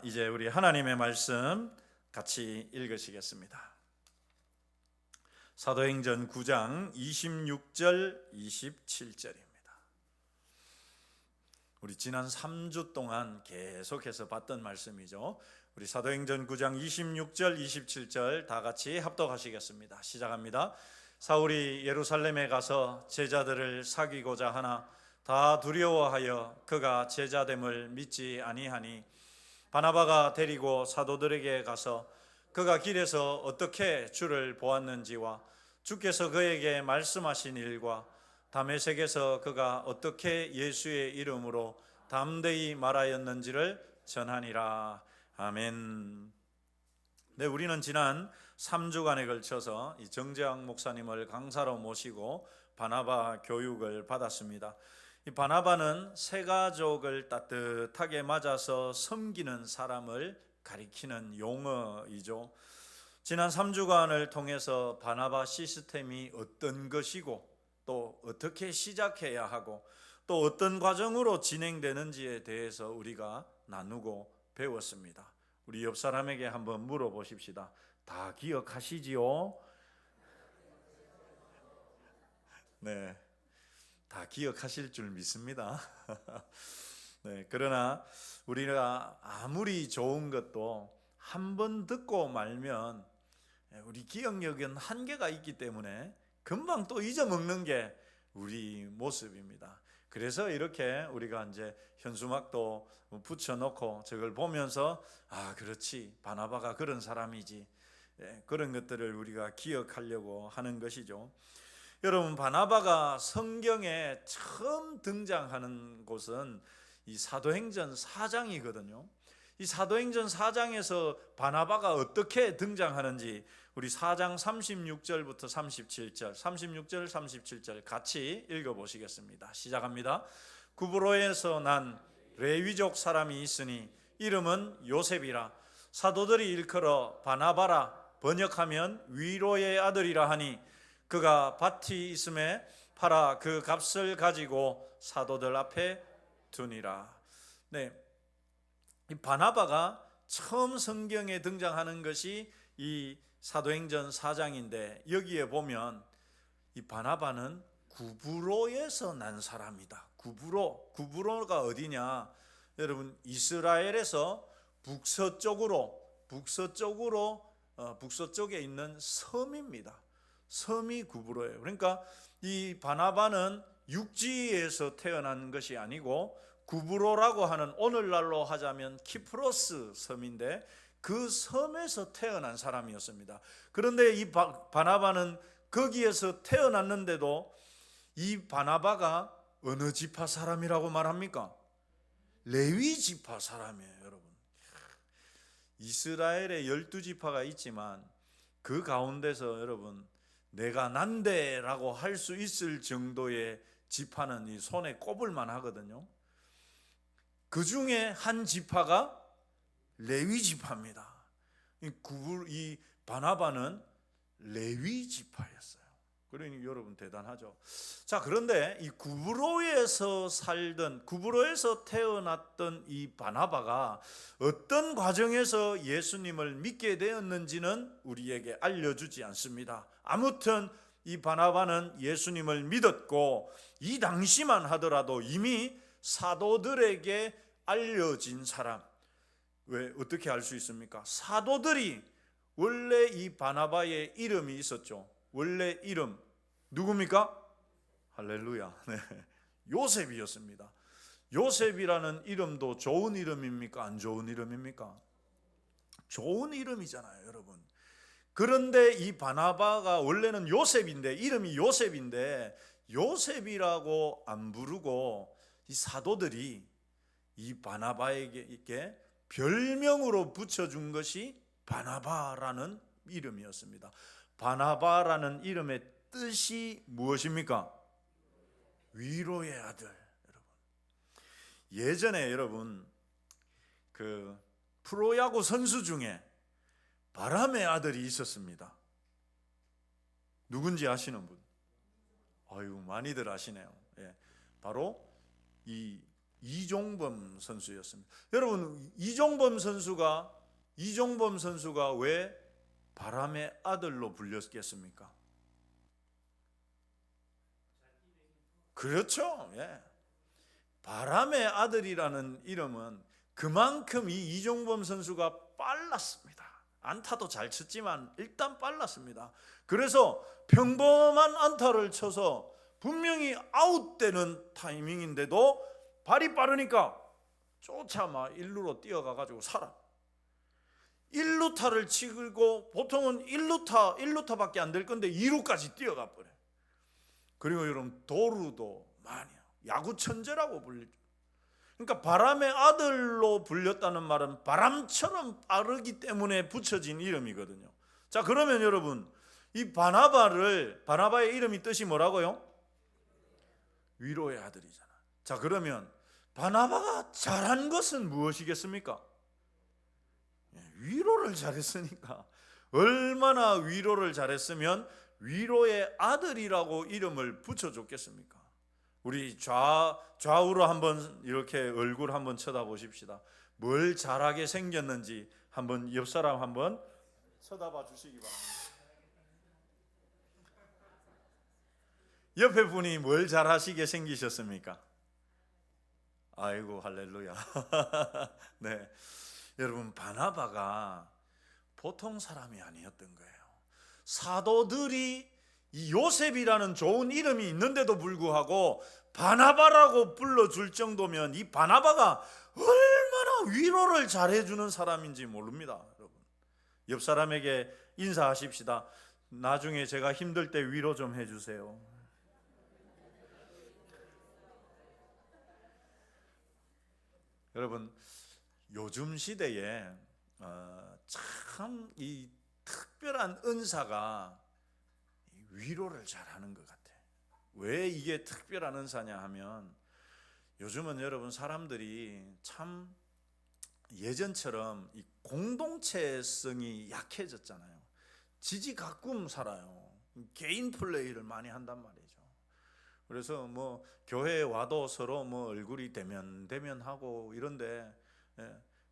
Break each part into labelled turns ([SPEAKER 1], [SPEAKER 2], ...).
[SPEAKER 1] 이제 우리 하나님의 말씀 같이 읽으시겠습니다. 사도행전 9장 26절 27절입니다. 우리 지난 3주 동안 계속해서 봤던 말씀이죠. 우리 사도행전 9장 26절 27절 다 같이 합독하시겠습니다. 시작합니다. 사울이 예루살렘에 가서 제자들을 사귀고자 하나 다 두려워하여 그가 제자됨을 믿지 아니하니 바나바가 데리고 사도들에게 가서 그가 길에서 어떻게 주를 보았는지와 주께서 그에게 말씀하신 일과 다메섹에서 그가 어떻게 예수의 이름으로 담대히 말하였는지를 전하니라. 아멘. 네, 우리는 지난 3주간에 걸쳐서 이 정재학 목사님을 강사로 모시고 바나바 교육을 받았습니다. 이 바나바는 새 가족을 따뜻하게 맞아서 섬기는 사람을 가리키는 용어이죠. 지난 3주간을 통해서 바나바 시스템이 어떤 것이고 또 어떻게 시작해야 하고 또 어떤 과정으로 진행되는지에 대해서 우리가 나누고 배웠습니다. 우리 옆 사람에게 한번 물어보십시다. 다 기억하시지요? 네, 다 기억하실 줄 믿습니다. 네, 그러나 우리가 아무리 좋은 것도 한 번 듣고 말면 우리 기억력은 한계가 있기 때문에 금방 또 잊어먹는 게 우리 모습입니다. 그래서 이렇게 우리가 이제 현수막도 붙여놓고 저걸 보면서 그렇지, 바나바가 그런 사람이지, 그런 것들을 우리가 기억하려고 하는 것이죠. 여러분, 바나바가 성경에 처음 등장하는 곳은 이 사도행전 4장이거든요. 이 사도행전 4장에서 바나바가 어떻게 등장하는지 우리 4장 36절부터 37절, 36절, 37절 같이 읽어보시겠습니다. 시작합니다. 구브로에서 난 레위족 사람이 있으니 이름은 요셉이라. 사도들이 일컬어 바나바라, 번역하면 위로의 아들이라 하니 그가 밭이 있음에 팔아 그 값을 가지고 사도들 앞에 두니라. 네, 이 바나바가 처음 성경에 등장하는 것이 이 사도행전 4장인데 여기에 보면 이 바나바는 구브로에서 난 사람이다. 구브로가 어디냐? 여러분, 이스라엘에서 북서쪽에 있는 섬입니다. 섬이 구브로예요. 그러니까 이 바나바는 육지에서 태어난 것이 아니고 구브로라고 하는 오늘날로 하자면 키프로스 섬인데 그 섬에서 태어난 사람이었습니다. 그런데 이 바나바는 거기에서 태어났는데도 이 바나바가 어느 지파 사람이라고 말합니까? 레위 지파 사람이에요, 여러분. 이스라엘에 12지파가 있지만 그 가운데서 여러분, 내가 난데라고 할 수 있을 정도의 지파는 이 손에 꼽을만 하거든요. 그 중에 한 지파가 레위 지파입니다. 이 바나바는 레위 지파였어요. 그러니 여러분 대단하죠. 자, 그런데 이 구브로에서 태어났던 이 바나바가 어떤 과정에서 예수님을 믿게 되었는지는 우리에게 알려주지 않습니다. 아무튼 이 바나바는 예수님을 믿었고 이 당시만 하더라도 이미 사도들에게 알려진 사람. 왜 어떻게 알 수 있습니까? 사도들이 원래 이 바나바의 이름이 있었죠. 원래 이름 누굽니까? 할렐루야. 네. 요셉이었습니다. 요셉이라는 이름도 좋은 이름입니까? 안 좋은 이름입니까? 좋은 이름이잖아요, 여러분. 그런데 이 바나바가 원래는 요셉인데, 이름이 요셉인데 요셉이라고 안 부르고 이 사도들이 이 바나바에게 별명으로 붙여준 것이 바나바라는 이름이었습니다. 바나바라는 이름의 뜻이 무엇입니까? 위로의 아들. 여러분, 예전에 여러분 그 프로야구 선수 중에 바람의 아들이 있었습니다. 누군지 아시는 분? 아유, 많이들 아시네요. 예, 바로 이 이종범 선수였습니다. 여러분, 이종범 선수가 왜 바람의 아들로 불렸겠습니까? 그렇죠. 예. 바람의 아들이라는 이름은 그만큼 이 이종범 선수가 빨랐습니다. 안타도 잘 쳤지만 일단 빨랐습니다. 그래서 평범한 안타를 쳐서 분명히 아웃되는 타이밍인데도 발이 빠르니까 쫓아 막 1루로 뛰어가가지고 살아. 1루타를 치고 보통은 1루타밖에 안 될 건데 2루까지 뛰어가 버려. 그리고 여러분, 도루도 많이 야구 천재라고 불리죠. 그러니까 바람의 아들로 불렸다는 말은 바람처럼 빠르기 때문에 붙여진 이름이거든요. 자, 그러면 여러분, 이 바나바의 이름이 뜻이 뭐라고요? 위로의 아들이잖아. 자, 그러면 바나바가 잘한 것은 무엇이겠습니까? 위로를 잘했으니까. 얼마나 위로를 잘했으면 위로의 아들이라고 이름을 붙여줬겠습니까? 우리 좌우로 한번 이렇게 얼굴 한번 쳐다보십시다. 뭘 잘하게 생겼는지 한번 옆 사람 한번 쳐다봐 주시기 바랍니다. 옆에 분이 뭘 잘하시게 생기셨습니까? 아이고, 할렐루야. 네, 여러분, 바나바가 보통 사람이 아니었던 거예요. 사도들이 이 요셉이라는 좋은 이름이 있는데도 불구하고 바나바라고 불러줄 정도면 이 바나바가 얼마나 위로를 잘해주는 사람인지 모릅니다. 여러분, 옆 사람에게 인사하십시다. 나중에 제가 힘들 때 위로 좀 해주세요. 여러분, 요즘 시대에 참 이 특별한 은사가 위로를 잘하는 것 같아요. 왜 이게 특별한 은사냐 하면, 요즘은 여러분, 사람들이 참 예전처럼 이 공동체성이 약해졌잖아요. 지지가끔 살아요. 개인 플레이를 많이 한단 말이죠. 그래서 뭐 교회에 와도 서로 뭐 얼굴이 대면하고 이런데,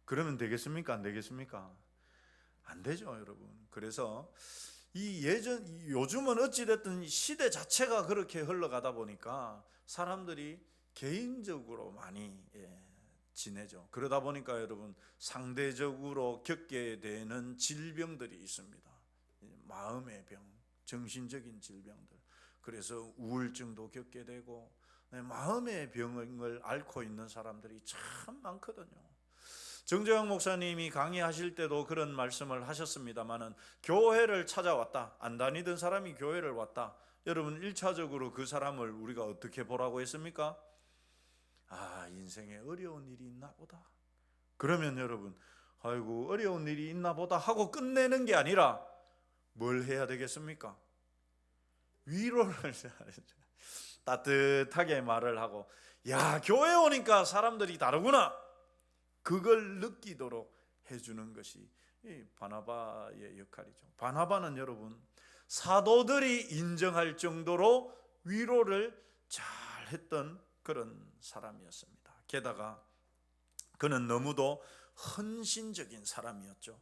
[SPEAKER 1] 그러면 되겠습니까? 안 되겠습니까? 안 되죠, 여러분. 그래서 요즘은 어찌됐든 시대 자체가 그렇게 흘러가다 보니까 사람들이 개인적으로 많이 지내죠. 그러다 보니까 여러분, 상대적으로 겪게 되는 질병들이 있습니다. 마음의 병, 정신적인 질병들. 그래서 우울증도 겪게 되고, 마음의 병을 앓고 있는 사람들이 참 많거든요. 정재영 목사님이 강의하실 때도 그런 말씀을 하셨습니다마는, 교회를 찾아왔다, 안 다니던 사람이 교회를 왔다. 여러분, 1차적으로 그 사람을 우리가 어떻게 보라고 했습니까? 아, 인생에 어려운 일이 있나 보다. 그러면 여러분, 아이고, 어려운 일이 있나 보다 하고 끝내는 게 아니라 뭘 해야 되겠습니까? 위로를 따뜻하게 말을 하고, 야, 교회 오니까 사람들이 다르구나, 그걸 느끼도록 해주는 것이 이 바나바의 역할이죠. 바나바는 여러분, 사도들이 인정할 정도로 위로를 잘했던 그런 사람이었습니다. 게다가 그는 너무도 헌신적인 사람이었죠.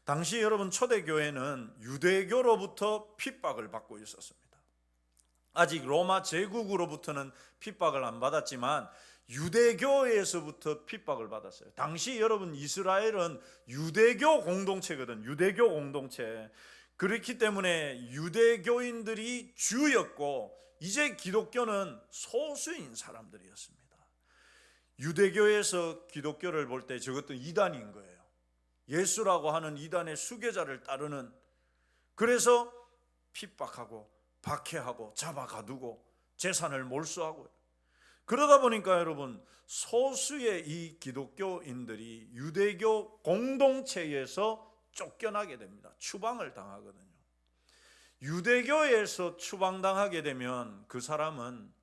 [SPEAKER 1] 당시 여러분, 초대교회는 유대교로부터 핍박을 받고 있었습니다. 아직 로마 제국으로부터는 핍박을 안 받았지만 유대교에서부터 핍박을 받았어요. 당시 여러분, 이스라엘은 유대교 공동체거든. 유대교 공동체. 그렇기 때문에 유대교인들이 주였고, 이제 기독교는 소수인 사람들이었습니다. 유대교에서 기독교를 볼 때 저것도 이단인 거예요. 예수라고 하는 이단의 수괴자를 따르는. 그래서 핍박하고 박해하고 잡아가두고 재산을 몰수하고, 그러다 보니까 여러분, 소수의 이 기독교인들이 유대교 공동체에서 쫓겨나게 됩니다. 추방을 당하거든요. 유대교에서 추방당하게 되면 그 사람은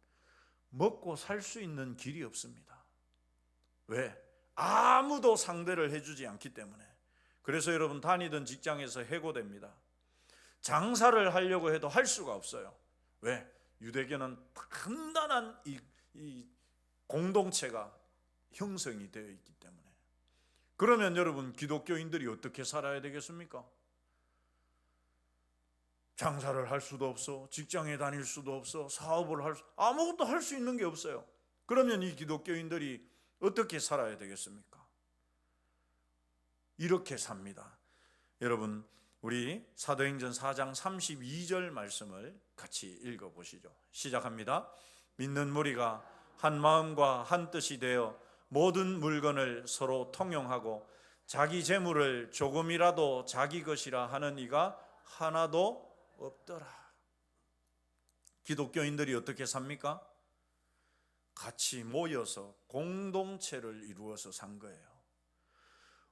[SPEAKER 1] 먹고 살 수 있는 길이 없습니다. 왜? 아무도 상대를 해주지 않기 때문에. 그래서 여러분, 다니던 직장에서 해고됩니다. 장사를 하려고 해도 할 수가 없어요. 왜? 유대교는 단단한 이 공동체가 형성이 되어 있기 때문에. 그러면 여러분, 기독교인들이 어떻게 살아야 되겠습니까? 장사를 할 수도 없어, 직장에 다닐 수도 없어, 사업을 아무것도 할 수 있는 게 없어요. 그러면 이 기독교인들이 어떻게 살아야 되겠습니까? 이렇게 삽니다. 여러분, 우리 사도행전 4장 32절 말씀을 같이 읽어보시죠. 시작합니다. 믿는 무리가 한 마음과 한 뜻이 되어 모든 물건을 서로 통용하고 자기 재물을 조금이라도 자기 것이라 하는 이가 하나도 없더라. 기독교인들이 어떻게 삽니까? 같이 모여서 공동체를 이루어서 산 거예요.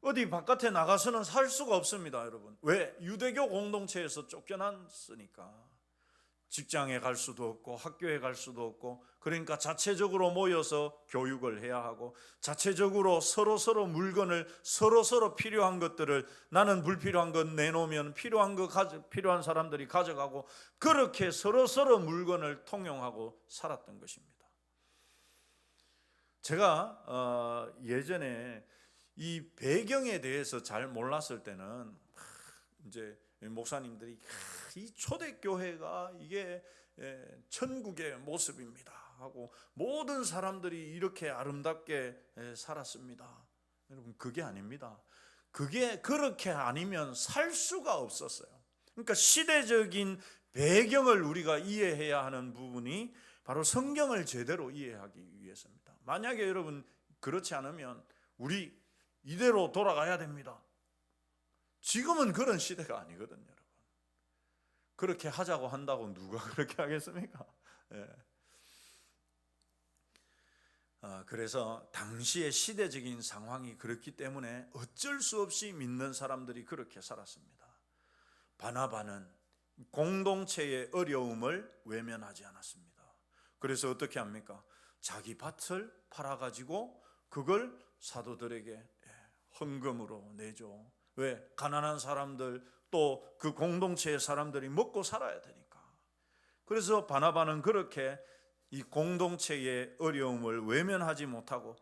[SPEAKER 1] 어디 바깥에 나가서는 살 수가 없습니다, 여러분. 왜? 유대교 공동체에서 쫓겨났으니까. 직장에 갈 수도 없고 학교에 갈 수도 없고, 그러니까 자체적으로 모여서 교육을 해야 하고, 자체적으로 서로 물건을 서로 필요한 것들을, 나는 불필요한 것 내놓으면 필요한 사람들이 가져가고, 그렇게 서로 물건을 통용하고 살았던 것입니다. 제가 예전에 이 배경에 대해서 잘 몰랐을 때는 이제 목사님들이 이 초대교회가 이게 천국의 모습입니다 하고, 모든 사람들이 이렇게 아름답게 살았습니다. 여러분, 그게 아닙니다. 그게 그렇게 아니면 살 수가 없었어요. 그러니까 시대적인 배경을 우리가 이해해야 하는 부분이 바로 성경을 제대로 이해하기 위해서입니다. 만약에 여러분 그렇지 않으면 우리 이대로 돌아가야 됩니다. 지금은 그런 시대가 아니거든요, 여러분. 그렇게 하자고 한다고 누가 그렇게 하겠습니까? 예. 그래서 당시의 시대적인 상황이 그렇기 때문에 어쩔 수 없이 믿는 사람들이 그렇게 살았습니다. 바나바는 공동체의 어려움을 외면하지 않았습니다. 그래서 어떻게 합니까? 자기 밭을 팔아가지고 그걸 사도들에게 헌금으로 내죠. 왜? 가난한 사람들, 또 그 공동체의 사람들이 먹고 살아야 되니까. 그래서 바나바는 그렇게 이 공동체의 어려움을 외면하지 못하고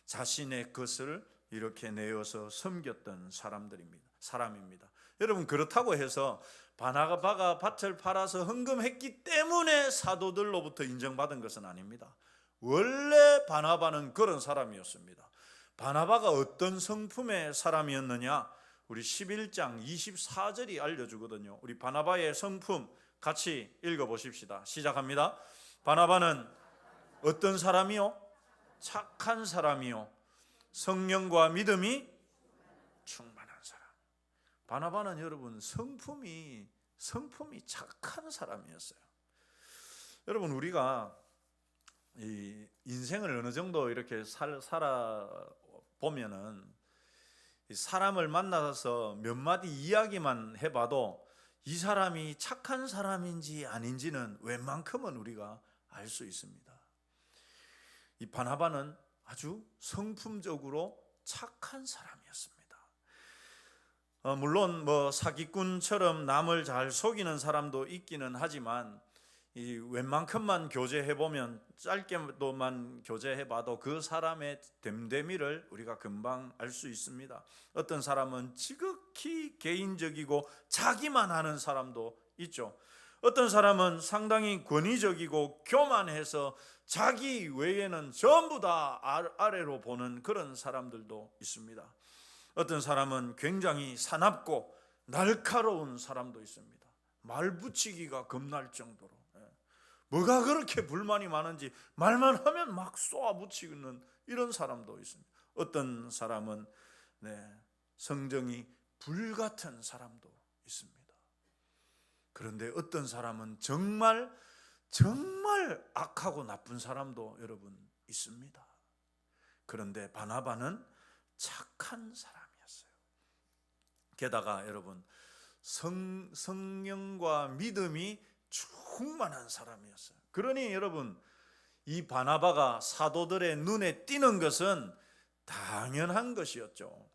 [SPEAKER 1] 자신의 것을 이렇게 내어서 섬겼던 사람입니다. 여러분, 그렇다고 해서 바나바가 밭을 팔아서 헌금했기 때문에 사도들로부터 인정받은 것은 아닙니다. 원래 바나바는 그런 사람이었습니다. 바나바가 어떤 성품의 사람이었느냐? 우리 11장 24절이 알려주거든요. 우리 바나바의 성품 같이 읽어보십시다. 시작합니다. 바나바는 어떤 사람이요? 착한 사람이요, 성령과 믿음이 충만한 사람. 바나바는 여러분 성품이 착한 사람이었어요. 여러분, 우리가 이 인생을 어느 정도 이렇게 살아 보면은 사람을 만나서 몇 마디 이야기만 해봐도 이 사람이 착한 사람인지 아닌지는 웬만큼은 우리가 알 수 있습니다. 이 바나바는 아주 성품적으로 착한 사람이었습니다. 물론 사기꾼처럼 남을 잘 속이는 사람도 있기는 하지만, 이 웬만큼만 교제해보면, 짧게만 교제해봐도 그 사람의 됨됨이를 우리가 금방 알 수 있습니다. 어떤 사람은 지극히 개인적이고 자기만 하는 사람도 있죠. 어떤 사람은 상당히 권위적이고 교만해서 자기 외에는 전부 다 아래로 보는 그런 사람들도 있습니다. 어떤 사람은 굉장히 사납고 날카로운 사람도 있습니다. 말 붙이기가 겁날 정도로. 뭐가 그렇게 불만이 많은지 말만 하면 막 쏘아붙이는 이런 사람도 있습니다. 어떤 사람은 성정이 불같은 사람도 있습니다. 그런데 어떤 사람은 정말 악하고 나쁜 사람도 여러분 있습니다. 그런데 바나바는 착한 사람이었어요. 게다가 여러분 성령과 믿음이 충만한 사람이었어요. 그러니 여러분, 이 바나바가 사도들의 눈에 띄는 것은 당연한 것이었죠.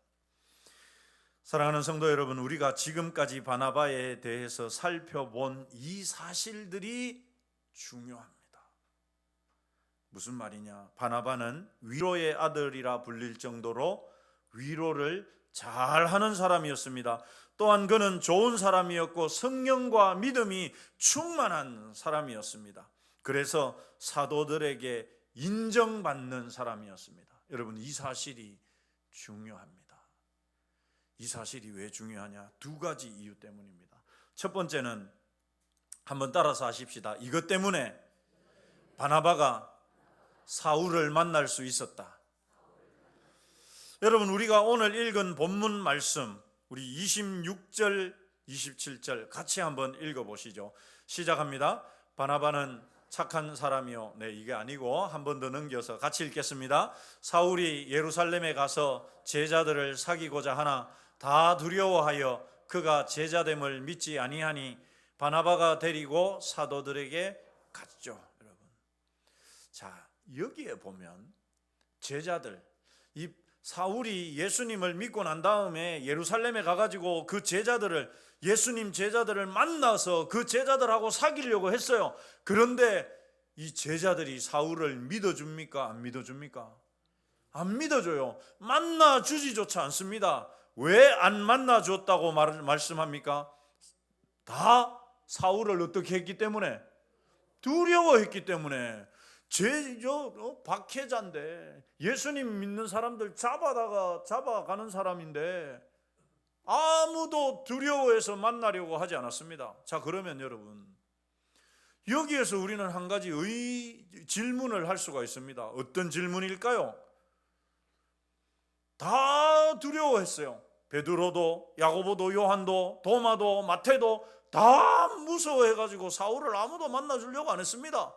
[SPEAKER 1] 사랑하는 성도 여러분, 우리가 지금까지 바나바에 대해서 살펴본 이 사실들이 중요합니다. 무슨 말이냐? 바나바는 위로의 아들이라 불릴 정도로 위로를 잘하는 사람이었습니다. 또한 그는 좋은 사람이었고 성령과 믿음이 충만한 사람이었습니다. 그래서 사도들에게 인정받는 사람이었습니다. 여러분, 이 사실이 중요합니다. 이 사실이 왜 중요하냐? 두 가지 이유 때문입니다. 첫 번째는 한번 따라서 하십시다. 이것 때문에 바나바가 사울을 만날 수 있었다. 여러분, 우리가 오늘 읽은 본문 말씀, 우리 26절, 27절 같이 한번 읽어보시죠. 시작합니다. 바나바는 착한 사람이요. 네, 이게 아니고 한 번 더 넘겨서 같이 읽겠습니다. 사울이 예루살렘에 가서 제자들을 사귀고자 하나 다 두려워하여 그가 제자됨을 믿지 아니하니 바나바가 데리고 사도들에게 갔죠. 여러분, 자, 여기에 보면 제자들, 이 사울이 예수님을 믿고 난 다음에 예루살렘에 가가지고 그 제자들을, 예수님 제자들을 만나서 그 제자들하고 사귀려고 했어요. 그런데 이 제자들이 사울을 믿어줍니까? 안 믿어줍니까? 안 믿어줘요. 만나주지조차 않습니다. 왜 안 만나줬다고 말씀합니까? 다 사울을 어떻게 했기 때문에? 두려워했기 때문에. 박해자인데 예수님 믿는 사람들 잡아가는 사람인데 아무도 두려워해서 만나려고 하지 않았습니다. 자, 그러면 여러분, 여기에서 우리는 한 가지 질문을 할 수가 있습니다. 어떤 질문일까요? 다 두려워했어요. 베드로도, 야고보도, 요한도, 도마도, 마태도 다 무서워해가지고 사울을 아무도 만나주려고 안 했습니다.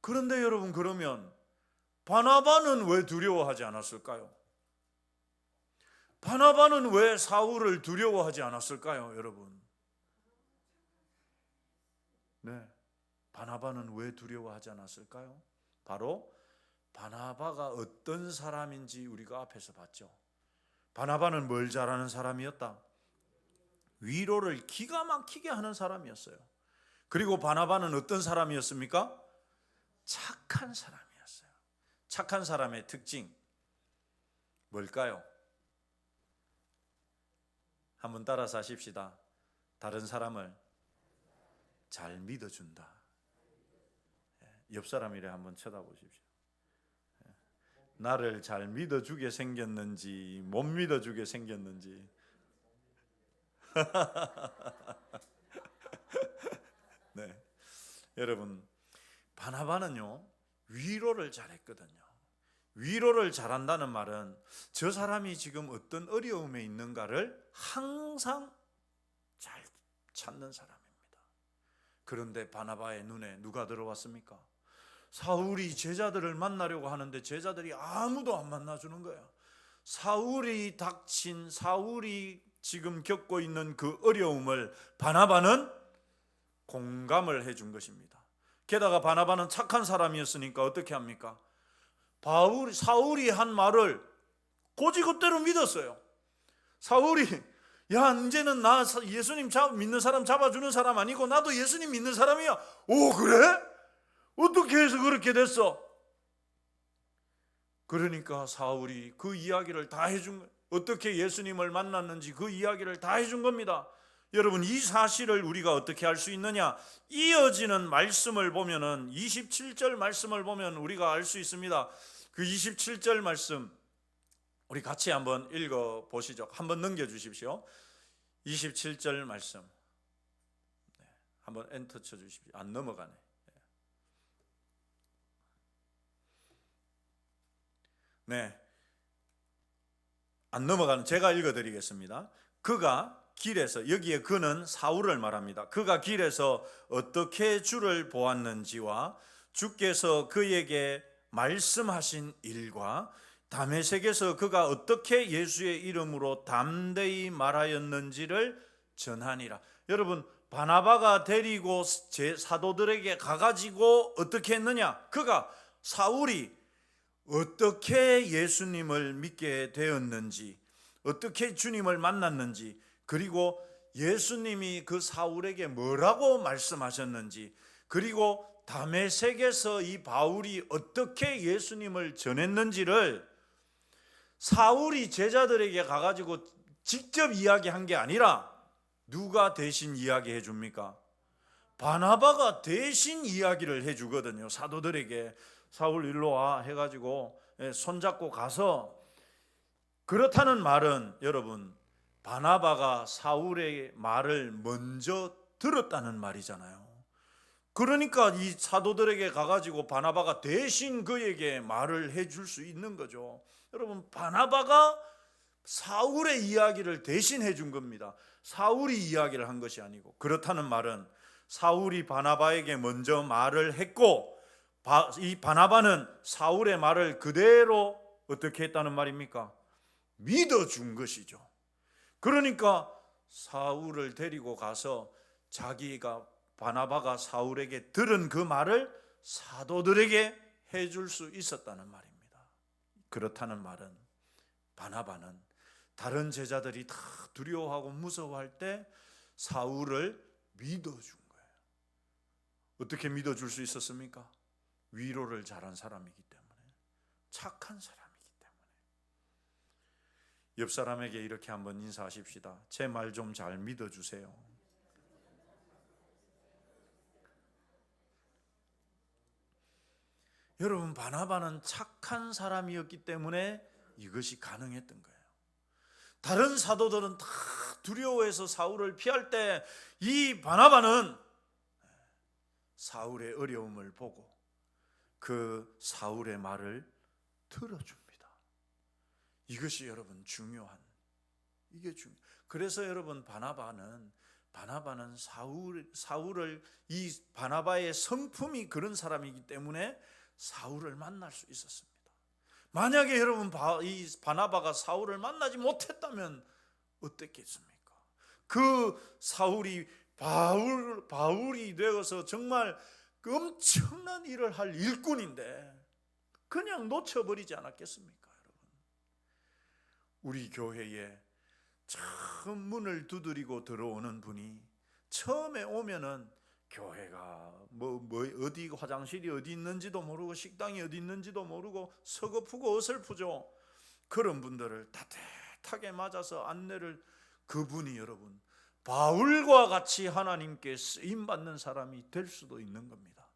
[SPEAKER 1] 그런데 여러분, 그러면 바나바는 왜 두려워하지 않았을까요? 바나바는 왜 사울을 두려워하지 않았을까요, 여러분? 네, 바나바는 왜 두려워하지 않았을까요? 바로 바나바가 어떤 사람인지 우리가 앞에서 봤죠. 바나바는 뭘 잘하는 사람이었다? 위로를 기가 막히게 하는 사람이었어요. 그리고 바나바는 어떤 사람이었습니까? 착한 사람이었어요. 착한 사람의 특징 뭘까요? 한번 따라서 하십시다. 다른 사람을 잘 믿어준다. 옆 사람이래 한번 쳐다보십시오. 나를 잘 믿어주게 생겼는지 못 믿어주게 생겼는지. 네, 여러분, 바나바는요 위로를 잘했거든요. 위로를 잘한다는 말은 저 사람이 지금 어떤 어려움에 있는가를 항상 잘 찾는 사람입니다. 그런데 바나바의 눈에 누가 들어왔습니까? 사울이 제자들을 만나려고 하는데 제자들이 아무도 안 만나주는 거야. 사울이 지금 겪고 있는 그 어려움을 바나바는 공감을 해준 것입니다. 게다가 바나바는 착한 사람이었으니까 어떻게 합니까? 사울이 한 말을 고지그대로 믿었어요. 사울이 이제는 나 예수님 믿는 사람 잡아주는 사람 아니고 나도 예수님 믿는 사람이야. 오, 그래? 어떻게 해서 그렇게 됐어? 그러니까 사울이 그 이야기를 다 해준 거예요. 어떻게 예수님을 만났는지 그 이야기를 다 해준 겁니다. 여러분, 이 사실을 우리가 어떻게 알 수 있느냐? 이어지는 말씀을 보면은 27절 말씀을 보면 우리가 알 수 있습니다. 그 27절 말씀 우리 같이 한번 읽어 보시죠. 한번 넘겨 주십시오. 27절 말씀. 네, 한번 엔터 쳐 주십시오. 안 넘어가네. 네, 안 넘어가는 제가 읽어드리겠습니다. 그가 길에서, 여기에 그는 사울을 말합니다. 그가 길에서 어떻게 주를 보았는지와 주께서 그에게 말씀하신 일과 다메섹에서 그가 어떻게 예수의 이름으로 담대히 말하였는지를 전하니라. 여러분, 바나바가 데리고 사도들에게 가가지고 어떻게 했느냐? 사울이 어떻게 예수님을 믿게 되었는지, 어떻게 주님을 만났는지, 그리고 예수님이 그 사울에게 뭐라고 말씀하셨는지, 그리고 다메섹에서 이 바울이 어떻게 예수님을 전했는지를 사울이 제자들에게 가가지고 직접 이야기한 게 아니라 누가 대신 이야기해 줍니까? 바나바가 대신 이야기를 해 주거든요. 사도들에게 사울 일로 와 해가지고 손잡고 가서, 그렇다는 말은 여러분 바나바가 사울의 말을 먼저 들었다는 말이잖아요. 그러니까 이 사도들에게 가가지고 바나바가 대신 그에게 말을 해줄 수 있는 거죠. 여러분, 바나바가 사울의 이야기를 대신 해준 겁니다. 사울이 이야기를 한 것이 아니고. 그렇다는 말은 사울이 바나바에게 먼저 말을 했고, 이 바나바는 사울의 말을 그대로 어떻게 했다는 말입니까? 믿어준 것이죠. 그러니까 사울을 데리고 가서 자기가, 바나바가 사울에게 들은 그 말을 사도들에게 해줄 수 있었다는 말입니다. 그렇다는 말은 바나바는 다른 제자들이 다 두려워하고 무서워할 때 사울을 믿어준 거예요. 어떻게 믿어줄 수 있었습니까? 위로를 잘한 사람이기 때문에, 착한 사람이기 때문에. 옆 사람에게 이렇게 한번 인사하십시다. 제 말 좀 잘 믿어주세요. 여러분, 바나바는 착한 사람이었기 때문에 이것이 가능했던 거예요. 다른 사도들은 다 두려워해서 사울을 피할 때 이 바나바는 사울의 어려움을 보고 그 사울의 말을 들어줍니다. 이것이 여러분 중요한, 이게 중요. 그래서 여러분 바나바는 사울을, 이 바나바의 성품이 그런 사람이기 때문에 사울을 만날 수 있었습니다. 만약에 여러분 이 바나바가 사울을 만나지 못했다면 어땠겠습니까? 그 사울이 바울이 되어서 정말 엄청난 일을 할 일꾼인데 그냥 놓쳐버리지 않았겠습니까? 여러분, 우리 교회에 처음 문을 두드리고 들어오는 분이 처음에 오면은 교회가 어디 화장실이 어디 있는지도 모르고 식당이 어디 있는지도 모르고 서글프고 어설프죠. 그런 분들을 따뜻하게 맞아서 안내를, 그분이 여러분 바울과 같이 하나님께 쓰임 받는 사람이 될 수도 있는 겁니다.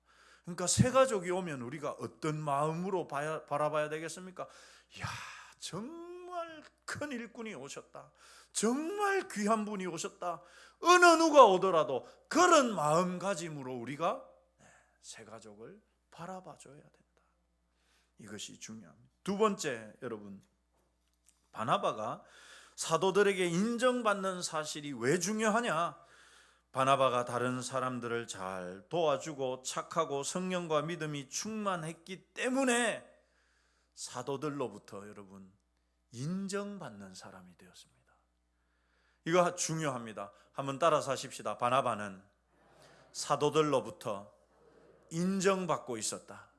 [SPEAKER 1] 그러니까 새 가족이 오면 우리가 어떤 마음으로 바라봐야 되겠습니까? 야, 정말 큰 일꾼이 오셨다, 정말 귀한 분이 오셨다. 어느 누가 오더라도 그런 마음가짐으로 우리가 새 가족을 바라봐 줘야 된다. 이것이 중요합니다. 두 번째, 여러분, 바나바가 사도들에게 인정받는 사실이 왜 중요하냐? 바나바가 다른 사람들을 잘 도와주고 착하고 성령과 믿음이 충만했기 때문에 사도들로부터 여러분 인정받는 사람이 되었습니다. 이거 중요합니다. 한번 따라서 하십시다. 바나바는 사도들로부터 인정받고 있었다.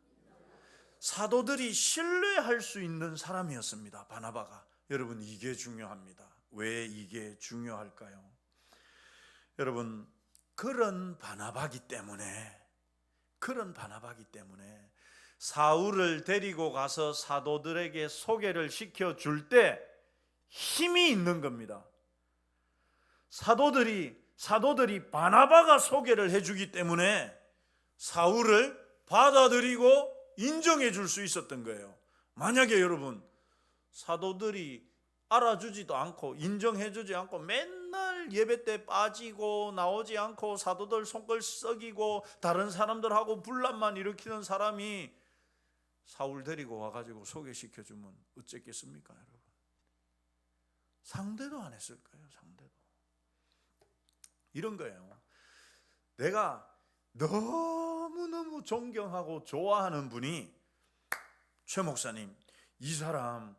[SPEAKER 1] 사도들이 신뢰할 수 있는 사람이었습니다. 바나바가. 여러분, 이게 중요합니다. 왜 이게 중요할까요? 여러분, 그런 바나바기 때문에 사울을 데리고 가서 사도들에게 소개를 시켜줄 때 힘이 있는 겁니다. 사도들이 바나바가 소개를 해주기 때문에 사울을 받아들이고 인정해 줄 수 있었던 거예요. 만약에 여러분 사도들이 알아주지도 않고 인정해 주지 않고 맨날 예배 때 빠지고 나오지 않고 사도들 손걸 썩이고 다른 사람들하고 분란만 일으키는 사람이 사울 데리고 와가지고 소개시켜 주면 어쨌겠습니까, 여러분? 상대도 안 했을 거예요. 상대도. 이런 거예요. 내가 너무너무 존경하고 좋아하는 분이, 최 목사님, 이 사람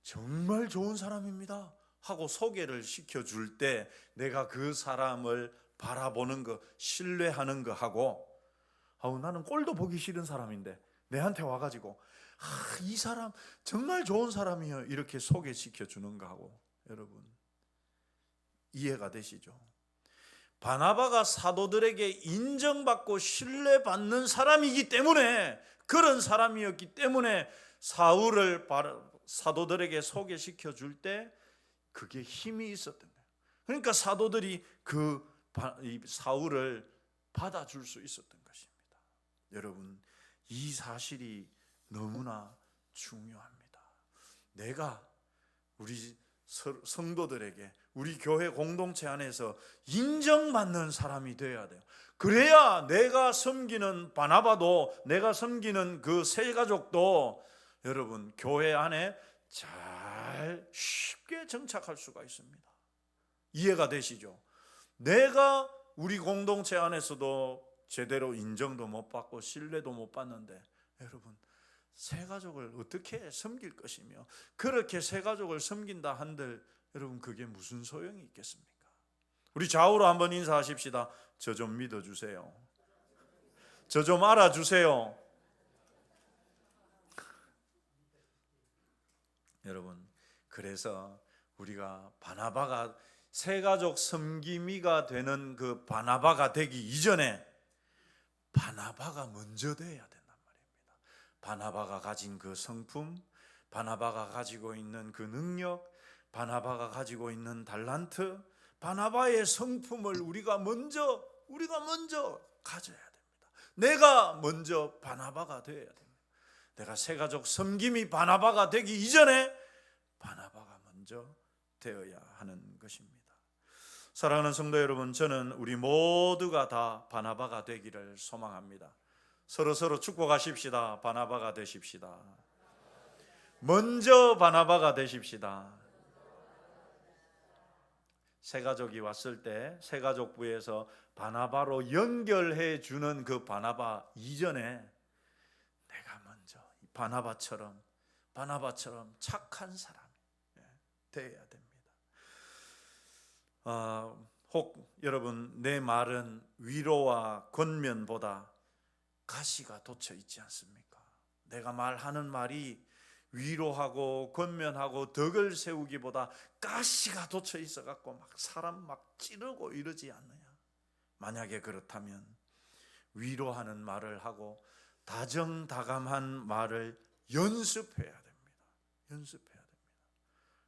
[SPEAKER 1] 정말 좋은 사람입니다 하고 소개를 시켜줄 때 내가 그 사람을 바라보는 거, 신뢰하는 거 하고, 나는 꼴도 보기 싫은 사람인데 내한테 와가지고 이 사람 정말 좋은 사람이에요 이렇게 소개시켜 주는 거 하고, 여러분 이해가 되시죠? 바나바가 사도들에게 인정받고 신뢰받는 사람이기 때문에, 그런 사람이었기 때문에 사울을 사도들에게 소개시켜 줄 때 그게 힘이 있었던 거예요. 그러니까 사도들이 이 사울을 받아줄 수 있었던 것입니다. 여러분, 이 사실이 너무나 중요합니다. 내가 우리 성도들에게, 우리 교회 공동체 안에서 인정받는 사람이 되어야 돼요. 그래야 내가 섬기는 바나바도, 내가 섬기는 그 세 가족도 여러분 교회 안에 잘 쉽게 정착할 수가 있습니다. 이해가 되시죠? 내가 우리 공동체 안에서도 제대로 인정도 못 받고 신뢰도 못 받는데, 여러분 세 가족을 어떻게 섬길 것이며, 그렇게 세 가족을 섬긴다 한들 여러분 그게 무슨 소용이 있겠습니까? 우리 좌우로 한번 인사하십시다. 저 좀 믿어주세요. 저 좀 알아주세요. 여러분, 그래서 우리가 바나바가 세 가족 섬김이가 되는 그 바나바가 되기 이전에 바나바가 먼저 돼야 된단 말입니다. 바나바가 가진 그 성품, 바나바가 가지고 있는 그 능력, 바나바가 가지고 있는 달란트, 바나바의 성품을 우리가 먼저 가져야 됩니다. 내가 먼저 바나바가 되어야 됩니다. 내가 세 가족 섬김이 바나바가 되기 이전에 바나바가 먼저 되어야 하는 것입니다. 사랑하는 성도 여러분, 저는 우리 모두가 다 바나바가 되기를 소망합니다. 서로 축복하십시다. 바나바가 되십시다. 먼저 바나바가 되십시다. 세 가족이 왔을 때 세 가족부에서 바나바로 연결해 주는 그 바나바 이전에 내가 먼저 바나바처럼 착한 사람이 되어야 됩니다. 혹 여러분, 내 말은 위로와 권면보다 가시가 돋쳐 있지 않습니까? 내가 말하는 말이 위로하고 권면하고 덕을 세우기보다 가시가 돋쳐 있어 갖고 막 사람 막 찌르고 이러지 않느냐? 만약에 그렇다면 위로하는 말을 하고 다정다감한 말을 연습해야 됩니다. 연습해야 됩니다.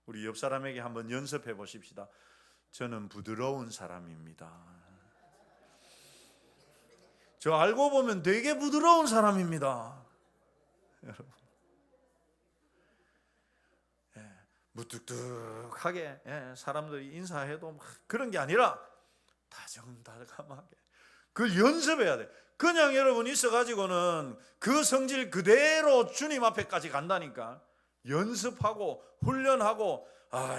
[SPEAKER 1] 우리 옆 사람에게 한번 연습해 보십시다. 저는 부드러운 사람입니다. 저 알고 보면 되게 부드러운 사람입니다. 여러분, 무뚝뚝하게 사람들이 인사해도 막 그런 게 아니라 다정다감하게 그걸 연습해야 돼. 그냥 여러분 있어가지고는 그 성질 그대로 주님 앞에까지 간다니까. 연습하고 훈련하고,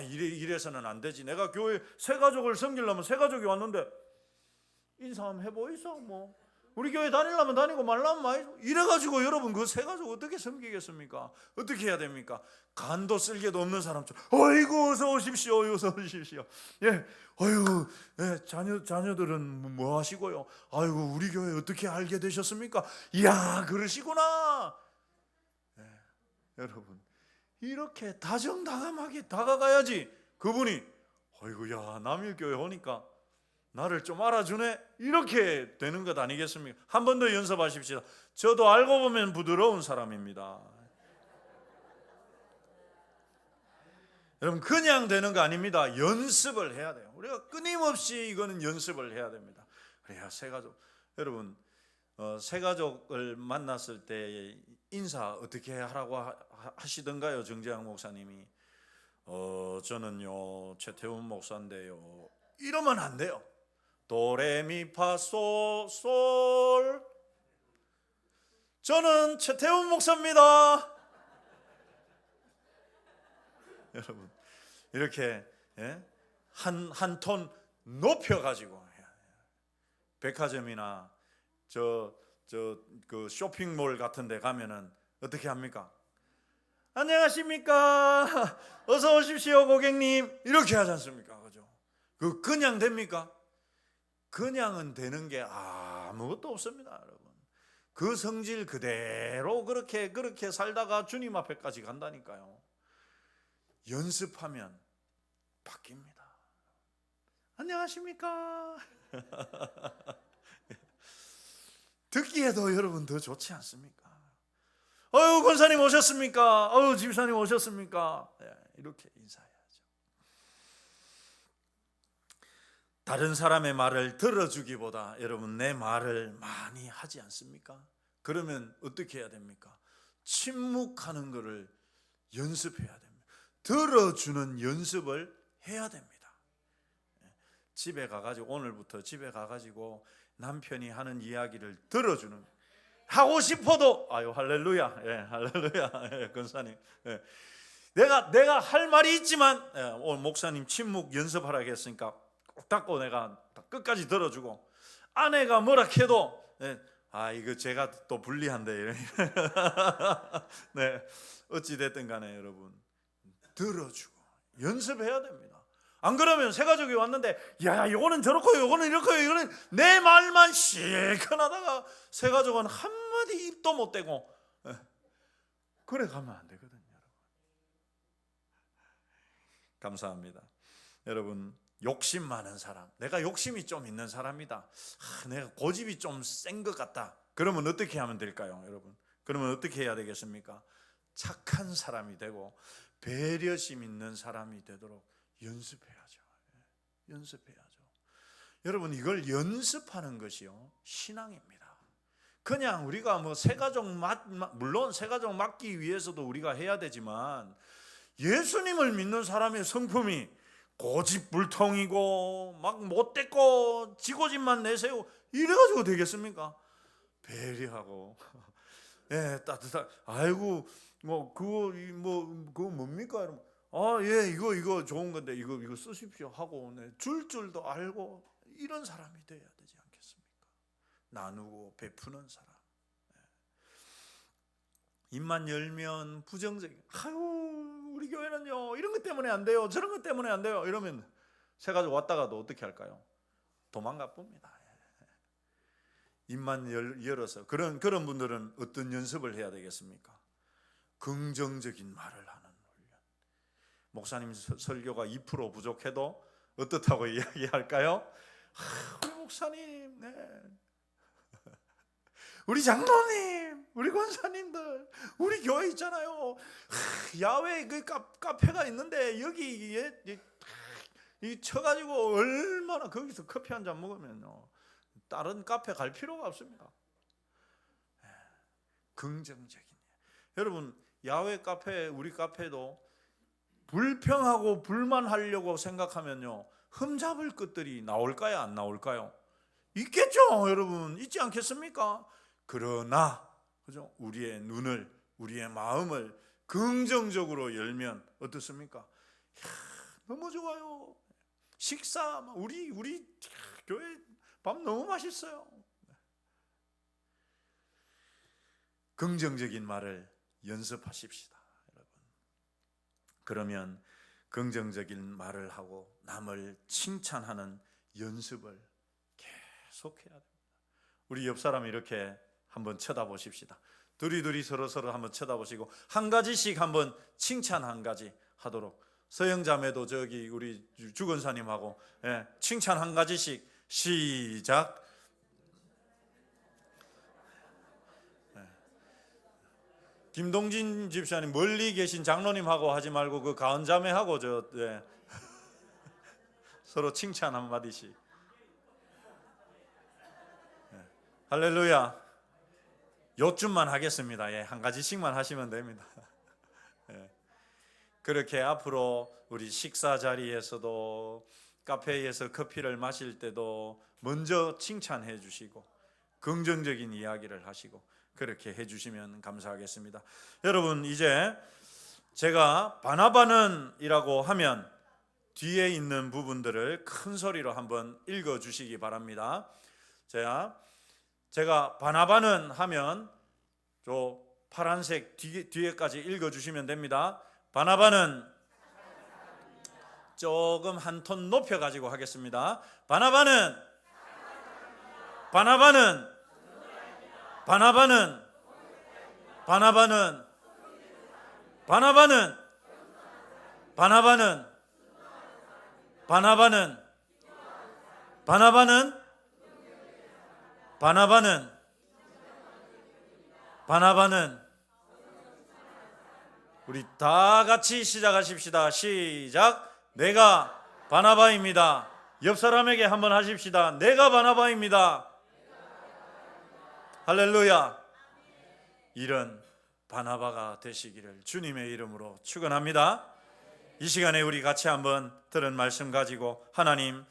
[SPEAKER 1] 이래서는 안 되지. 내가 교회 새 가족을 섬기려면 새 가족이 왔는데 인사 한번 해보이소. 뭐 우리 교회 다니려면 다니고 말라면 말이죠. 이래가지고 여러분 그 새 가족 어떻게 섬기겠습니까? 어떻게 해야 됩니까? 간도 쓸개도 없는 사람처럼 어이구 어서 오십시오. 어이구 자녀들은 뭐 하시고요? 아이고 우리 교회 어떻게 알게 되셨습니까? 이야 그러시구나. 여러분 이렇게 다정다감하게 다가가야지 그분이 어이구 야 남일 교회 오니까 나를 좀 알아주네 이렇게 되는 것 아니겠습니까? 한 번 더 연습하십시다. 저도 알고 보면 부드러운 사람입니다. 여러분 그냥 되는 거 아닙니다. 연습을 해야 돼요. 우리가 끊임없이 이거는 연습을 해야 됩니다. 그래야 새 가족, 여러분 새 가족을 만났을 때 인사 어떻게 하라고 하시던가요? 정재영 목사님이 저는요 최태훈 목사인데요 이러면 안 돼요. 도레미파솔 저는 최태훈 목사입니다. 여러분 이렇게 한 톤 높여가지고 백화점이나 그 쇼핑몰 같은 데 가면은 어떻게 합니까? 안녕하십니까? 어서 오십시오 고객님 이렇게 하지 않습니까? 그죠? 그냥 됩니까? 그냥은 되는 게 아무것도 없습니다, 여러분. 그 성질 그대로 그렇게 살다가 주님 앞에까지 간다니까요. 연습하면 바뀝니다. 안녕하십니까? 듣기에도 여러분 더 좋지 않습니까? 어유 권사님 오셨습니까? 어유 집사님 오셨습니까? 이렇게 인사해야죠. 다른 사람의 말을 들어주기보다 여러분 내 말을 많이 하지 않습니까? 그러면 어떻게 해야 됩니까? 침묵하는 것을 연습해야 됩니다. 들어주는 연습을 해야 됩니다. 집에 가가지고 오늘부터 집에 가가지고 남편이 하는 이야기를 들어주는, 하고 싶어도 아유 할렐루야, 할렐루야, 권사님, 내가 할 말이 있지만 오늘 목사님 침묵 연습하라 했으니까 꼭 닫고 내가 끝까지 들어주고, 아내가 뭐라 해도 이거 제가 또 불리한데 네, 어찌 됐든 간에 여러분 들어주고 연습해야 됩니다. 안 그러면 새 가족이 왔는데 야 요거는 저렇고 요거는 이렇고 이거는 내 말만 시큰하다가 새 가족은 한마디 입도 못 대고 그래 가면 안 되거든요. 여러분. 감사합니다. 여러분 욕심 많은 사람, 내가 욕심이 좀 있는 사람이다, 내가 고집이 좀 센 것 같다, 그러면 어떻게 하면 될까요? 여러분 그러면 어떻게 해야 되겠습니까? 착한 사람이 되고 배려심 있는 사람이 되도록 연습해야죠. 연습해야죠. 여러분 이걸 연습하는 것이요 신앙입니다. 그냥 우리가 뭐 새가족 물론 새가족 맡기 위해서도 우리가 해야 되지만, 예수님을 믿는 사람의 성품이 고집불통이고 막 못됐고 지고집만 내세우고 이래가지고 되겠습니까? 배려하고 따뜻한, 아이고 그거 뭡니까? 이거 좋은 건데 이거 쓰십시오 하고 줄 줄도 알고 이런 사람이 돼야 되지 않겠습니까? 나누고 베푸는 사람. 입만 열면 부정적인, 우리 교회는요 이런 것 때문에 안 돼요, 저런 것 때문에 안 돼요, 이러면 새 가족 왔다가도 어떻게 할까요? 도망가 봅니다. 입만 열어서 그런 분들은 어떤 연습을 해야 되겠습니까? 긍정적인 말을 하는 훈련. 목사님 설교가 2% 부족해도 어떻다고 이야기할까요? 우리 목사님, 우리 장로님, 우리 권사님들, 우리 교회 있잖아요. 야외 그 카페가 있는데 여기 이 쳐가지고 얼마나 거기서 커피 한 잔 먹으면요 다른 카페 갈 필요가 없습니다. 긍정적인. 여러분 야외 카페, 우리 카페도 불평하고 불만하려고 생각하면요 흠잡을 것들이 나올까요, 안 나올까요? 있겠죠. 여러분 있지 않겠습니까? 그러나 그죠? 우리의 눈을, 우리의 마음을 긍정적으로 열면 어떻습니까? 너무 좋아요. 식사 우리 교회 밥 너무 맛있어요. 긍정적인 말을 연습하십시다, 여러분. 그러면 긍정적인 말을 하고 남을 칭찬하는 연습을 계속해야 됩니다. 우리 옆 사람 이렇게 한번 쳐다보십시다. 둘이 서로 한번 쳐다보시고 한 가지씩 한번 칭찬 한 가지 하도록. 서영자매도 저기 우리 주건사님하고 칭찬 한 가지씩 시작. 김동진 집사님 멀리 계신 장로님하고 하지 말고 그 가은자매하고 서로 칭찬 한 마디씩. 할렐루야. 요쯤만 하겠습니다. 한 가지씩만 하시면 됩니다. 그렇게 앞으로 우리 식사 자리에서도 카페에서 커피를 마실 때도 먼저 칭찬해 주시고 긍정적인 이야기를 하시고 그렇게 해주시면 감사하겠습니다. 여러분 이제 제가 바나바는 이라고 하면 뒤에 있는 부분들을 큰 소리로 한번 읽어주시기 바랍니다. 제가 바나바는 하면 저 파란색 뒤에까지 읽어주시면 됩니다. 바나바는 조금 한 톤 높여가지고 하겠습니다. 바나바는 바나바는 우리 다 같이 시작하십시다. 시작. 내가 바나바입니다. 옆 사람에게 한번 하십시다. 내가 바나바입니다. 할렐루야. 이런 바나바가 되시기를 주님의 이름으로 축원합니다. 이 시간에 우리 같이 한번 들은 말씀 가지고 하나님